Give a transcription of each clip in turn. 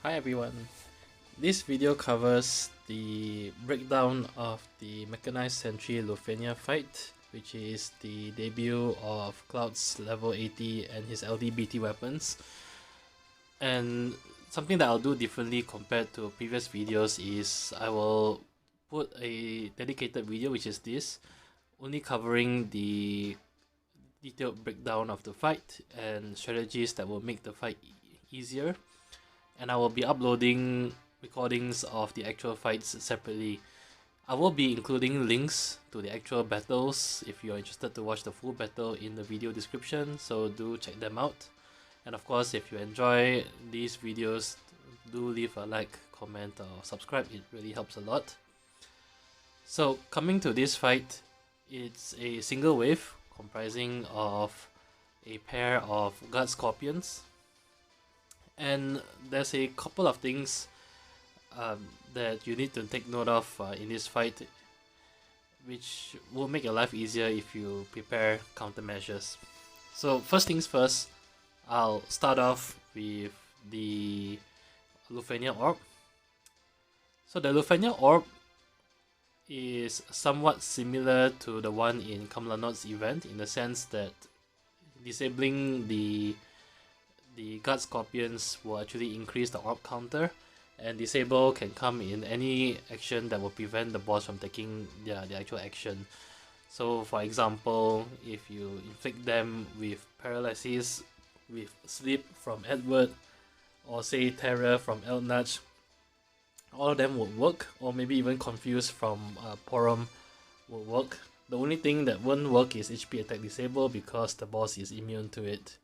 Hi everyone, this video covers the breakdown of the Mechanized Sentry Lufenia fight, which is the debut of Cloud's level 80 and his LDBT weapons. And something that I'll do differently compared to previous videos is I will put a dedicated video, which is this, only covering the detailed breakdown of the fight and strategies that will make the fight easier. And I will be uploading recordings of the actual fights separately. I will be including links to the actual battles if you're interested to watch the full battle in the video description, so do check them out. And of course, if you enjoy these videos, do leave a like, comment or subscribe, it really helps a lot. So coming to this fight, it's a single wave comprising of a pair of guard scorpions. And there's a couple of things that you need to take note of in this fight, which will make your life easier if you prepare countermeasures. So first things first, I'll start off with the Lufenia orb. So the Lufenia orb is somewhat similar to the one in Kamlanot's event in the sense that disabling the guard scorpions will actually increase the orb counter, and disable can come in any action that will prevent the boss from taking the actual action. So for example, if you inflict them with paralysis, with sleep from Edward, or say terror from Eldnudge, all of them would work, or maybe even confused from Porum would work. The only thing that won't work is HP attack disable because the boss is immune to it.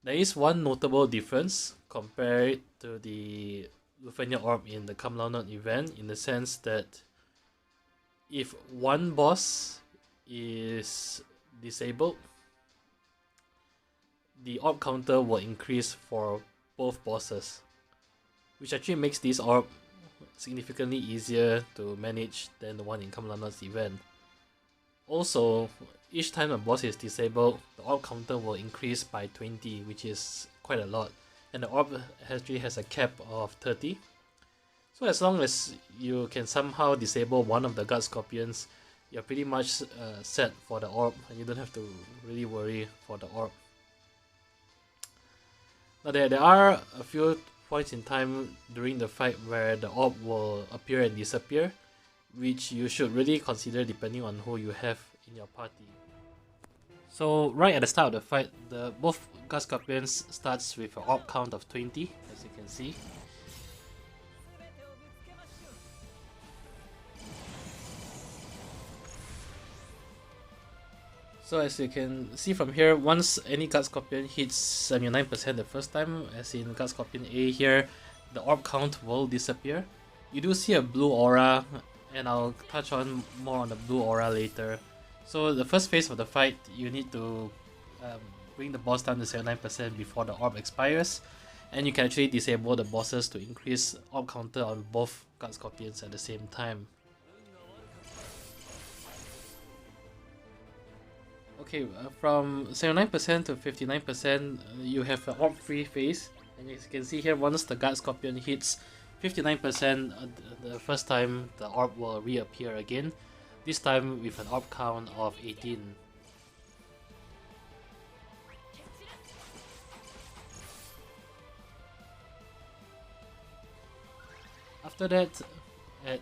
There is one notable difference compared to the Lufenia orb in the Kamlanot event, in the sense that if one boss is disabled, the orb counter will increase for both bosses, which actually makes this orb significantly easier to manage than the one in Kamlanot's event. Also, each time a boss is disabled, the orb counter will increase by 20, which is quite a lot, and the orb actually has a cap of 30. So as long as you can somehow disable one of the guard scorpions, you're pretty much set for the orb, and you don't have to really worry for the orb. Now there are a few points in time during the fight where the orb will appear and disappear, which you should really consider depending on who you have in your party. So right at the start of the fight, both guard scorpions starts with an orb count of 20, as you can see. So as you can see from here, once any guard scorpion hits 79% the first time, as in guard scorpion A here, the orb count will disappear. You do see a blue aura, and I'll touch on more on the blue aura later. So the first phase of the fight, you need to bring the boss down to 79% before the orb expires, and you can actually disable the bosses to increase orb counter on both guard scorpions at the same time. Okay, from 79% to 59%, you have an orb free phase, and as you can see here, once the guard scorpion hits 59% the first time, the orb will reappear again, this time with an orb count of 18. After that, at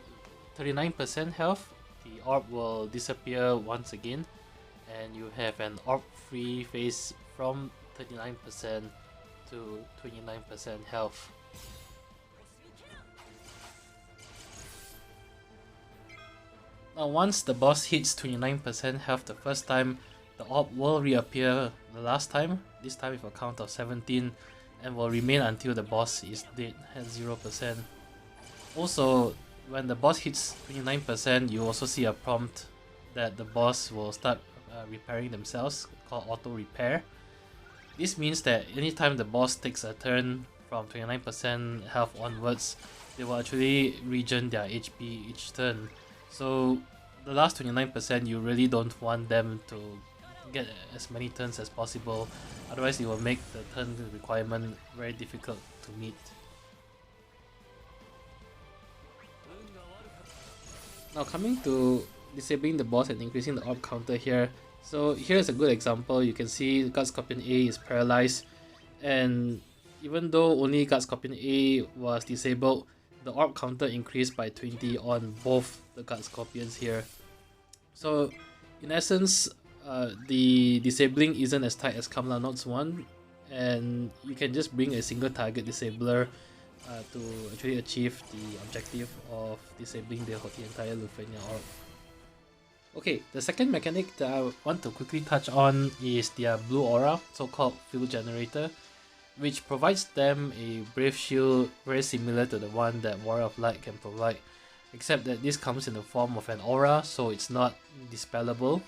39% health, the orb will disappear once again, and you have an orb free phase from 39% to 29% health. Now once the boss hits 29% health the first time, the orb will reappear the last time, this time with a count of 17, and will remain until the boss is dead at 0%. Also, when the boss hits 29%, you also see a prompt that the boss will start repairing themselves, called auto repair. This means that anytime the boss takes a turn from 29% health onwards, they will actually regen their HP each turn. So the last 29%, you really don't want them to get as many turns as possible, otherwise it will make the turn requirement very difficult to meet. Now coming to disabling the boss and increasing the orb counter here. So here's a good example. You can see Guard Scorpion A is paralyzed, and even though only Guard Scorpion A was disabled, the orb counter increased by 20 on both the Guard Scorpions here. So in essence, the disabling isn't as tight as Kamla Notes 1, and you can just bring a single target disabler to actually achieve the objective of disabling the entire Lufenia orb. Okay, the second mechanic that I want to quickly touch on is their blue aura, so-called field generator, which provides them a brave shield very similar to the one that Warrior of Light can provide, except that this comes in the form of an aura, so it's not dispellable.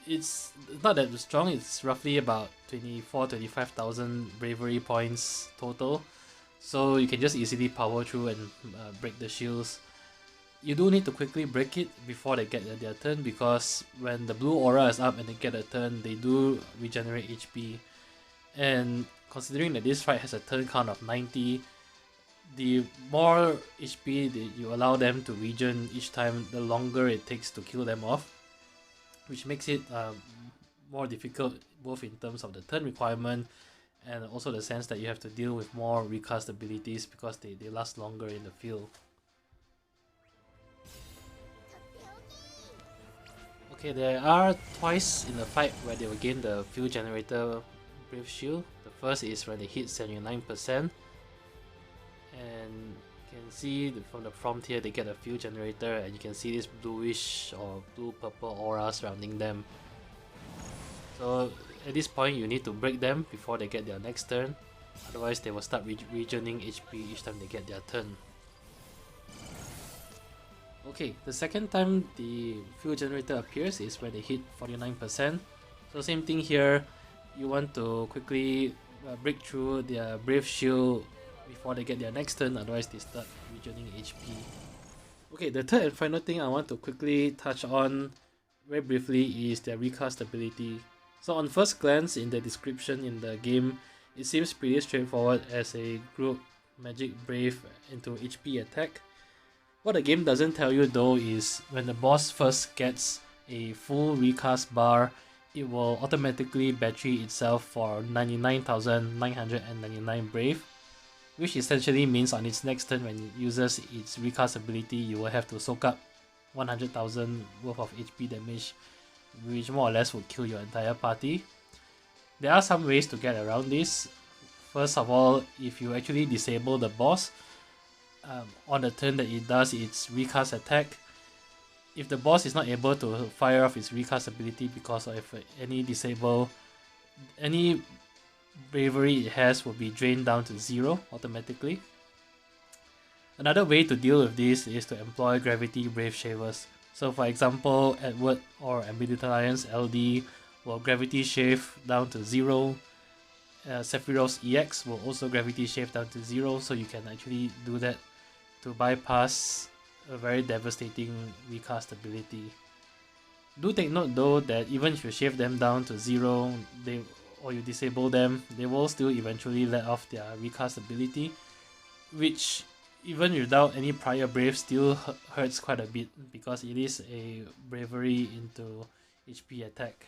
It's not that strong, it's roughly about 25,000 bravery points total, so you can just easily power through and break the shields. You do need to quickly break it before they get their turn, because when the blue aura is up and they get a turn, they do regenerate HP. And considering that this fight has a turn count of 90, the more HP that you allow them to regen each time, the longer it takes to kill them off, which makes it more difficult both in terms of the turn requirement and also the sense that you have to deal with more recast abilities because they last longer in the field. Okay, there are twice in the fight where they will gain the field generator brave shield. The first is when they hit 79%, and you can see from the prompt here they get a field generator, and you can see this bluish or blue-purple aura surrounding them. So at this point you need to break them before they get their next turn, otherwise they will start regening HP each time they get their turn. Okay, the second time the field generator appears is when they hit 49%. So same thing here, you want to quickly break through their brave shield before they get their next turn, otherwise they start regening HP. Okay, the third and final thing I want to quickly touch on very briefly is their recast ability. So on first glance in the description in the game, it seems pretty straightforward as a group magic brave into HP attack. What the game doesn't tell you though is when the boss first gets a full recast bar, it will automatically battery itself for 99,999 brave, which essentially means on its next turn when it uses its recast ability, you will have to soak up 100,000 worth of HP damage, which more or less will kill your entire party. There are some ways to get around this. First of all, if you actually disable the boss, on the turn that it does its recast attack, if the boss is not able to fire off its recast ability because of any disable, any bravery it has will be drained down to 0 automatically. Another way to deal with this is to employ gravity brave shavers. So for example, Edward or Ambident Alliance LD will gravity shave down to 0. Sephiroth's EX will also gravity shave down to 0, so you can actually do that to bypass a very devastating recast ability. Do take note though that even if you shave them down to 0, or you disable them, they will still eventually let off their recast ability, which even without any prior brave still hurts quite a bit because it is a bravery into HP attack.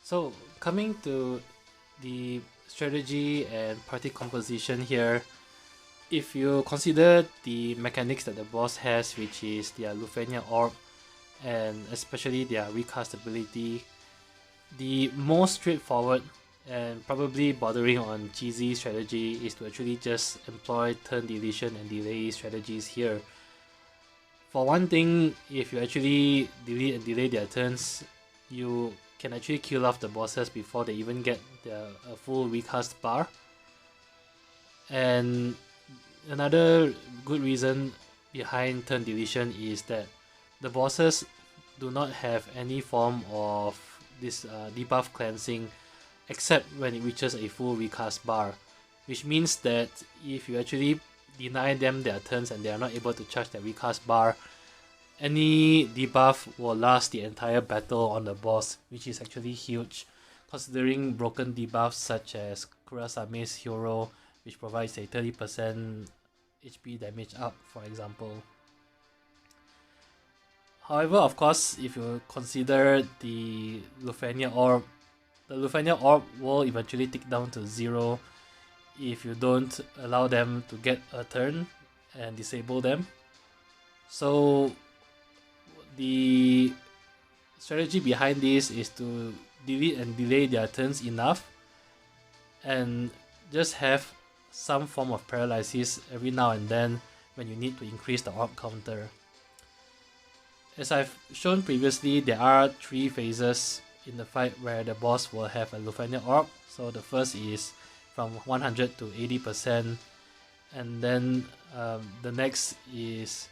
So coming to the strategy and party composition here, if you consider the mechanics that the boss has, which is their Lufenia orb and especially their recast ability, the most straightforward and probably bordering on cheesy strategy is to actually just employ turn deletion and delay strategies here. For one thing, if you actually delete and delay their turns, you can actually kill off the bosses before they even get their full recast bar. And another good reason behind turn deletion is that the bosses do not have any form of this debuff cleansing except when it reaches a full recast bar, which means that if you actually deny them their turns and they are not able to charge their recast bar, any debuff will last the entire battle on the boss, which is actually huge considering broken debuffs such as Kurasame's Hero, which provides a 30% HP damage up, for example. However, of course, if you consider the Lufenia orb will eventually tick down to 0 if you don't allow them to get a turn and disable them. So the strategy behind this is to delete and delay their turns enough and just have some form of paralysis every now and then when you need to increase the orb counter. As I've shown previously, there are 3 phases in the fight where the boss will have a Lufenia orb. So the first is from 100 to 80%, and then the next is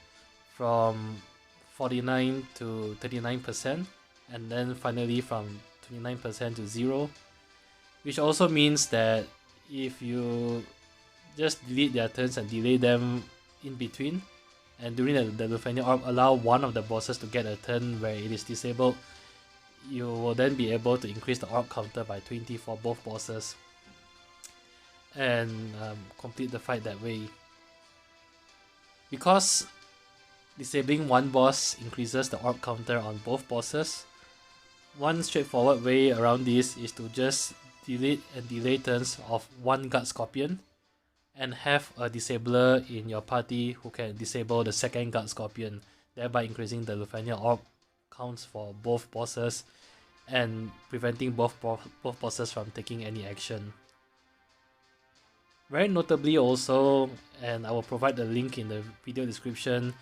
from 49 to 39%, and then finally from 29% to 0, which also means that if you just delete their turns and delay them in between, and during the Lufenia orb allow one of the bosses to get a turn where it is disabled, you will then be able to increase the orb counter by 20 for both bosses and complete the fight that way. Because disabling one boss increases the orb counter on both bosses, one straightforward way around this is to just delete and delay turns of one Guard Scorpion and have a disabler in your party who can disable the second Guard Scorpion, thereby increasing the Lufenia orb counts for both bosses and preventing both bosses from taking any action. Very notably also, and I will provide the link in the video description,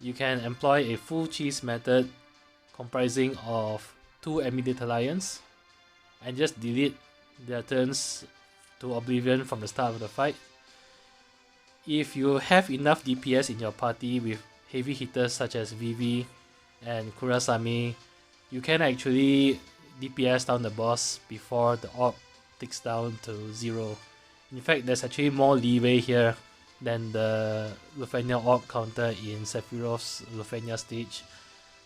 you can employ a full cheese method comprising of 2 immediate lions and just delete their turns to oblivion from the start of the fight. If you have enough DPS in your party with heavy hitters such as Vivi and Kurasame, you can actually DPS down the boss before the orb ticks down to 0. In fact, there's actually more leeway here than the Lufenia orb counter in Sephiroth's Lufenia stage.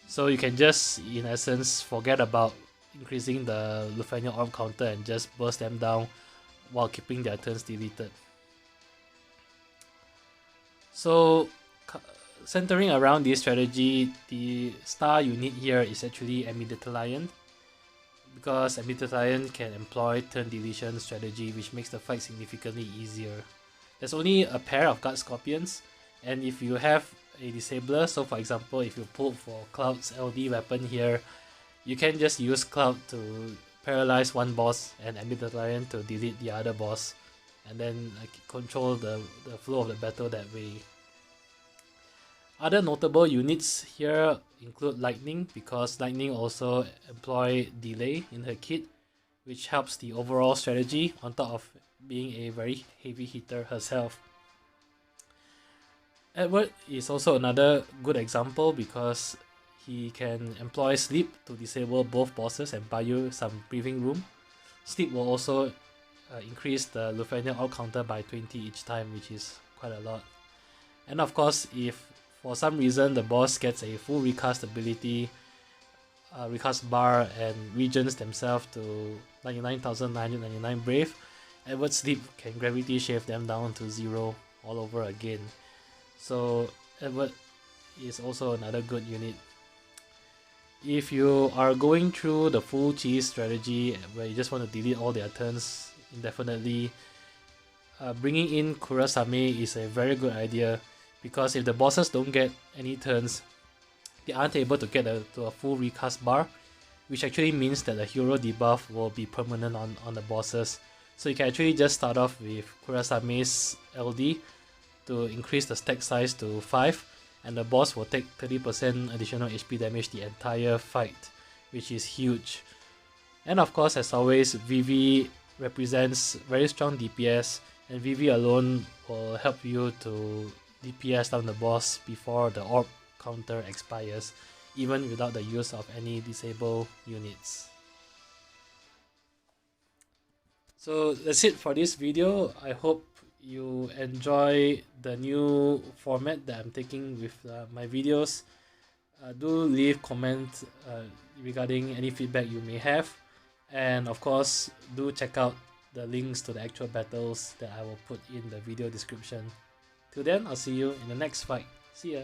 So you can just, in essence, forget about increasing the Lufenia orb counter and just burst them down while keeping their turns deleted. So, centering around this strategy, the star you need here is actually Amiditalion, because Amiditalion can employ turn deletion strategy, which makes the fight significantly easier. There's only a pair of Guard Scorpions, and if you have a disabler, so for example if you pull for Cloud's LD weapon here, you can just use Cloud to paralyze one boss and Amiditalion to delete the other boss, and then control the flow of the battle that way. Other notable units here include Lightning, because Lightning also employ delay in her kit, which helps the overall strategy on top of being a very heavy hitter herself. Edward is also another good example because he can employ Sleep to disable both bosses and buy you some breathing room. Sleep will also increase the Lufenia orb counter by 20 each time, which is quite a lot. And of course, if for some reason the boss gets a full recast ability, recast bar, and regens themselves to 99,999 brave, Edward's Sleep can gravity shave them down to 0 all over again. So Edward is also another good unit. If you are going through the full cheese strategy where you just want to delete all their turns indefinitely, bringing in Kurasame is a very good idea, because if the bosses don't get any turns, they aren't able to get to a full recast bar, which actually means that the hero debuff will be permanent on the bosses. So you can actually just start off with Kurasame's LD to increase the stack size to 5, and the boss will take 30% additional HP damage the entire fight, which is huge. And of course, as always, Vivi represents very strong DPS, and Vivi alone will help you to DPS down the boss before the orb counter expires, even without the use of any disable units. So that's it for this video. I hope you enjoy the new format that I'm taking with my videos. Do leave comments regarding any feedback you may have, and of course do check out the links to the actual battles that I will put in the video description. Till then, I'll see you in the next fight. See ya!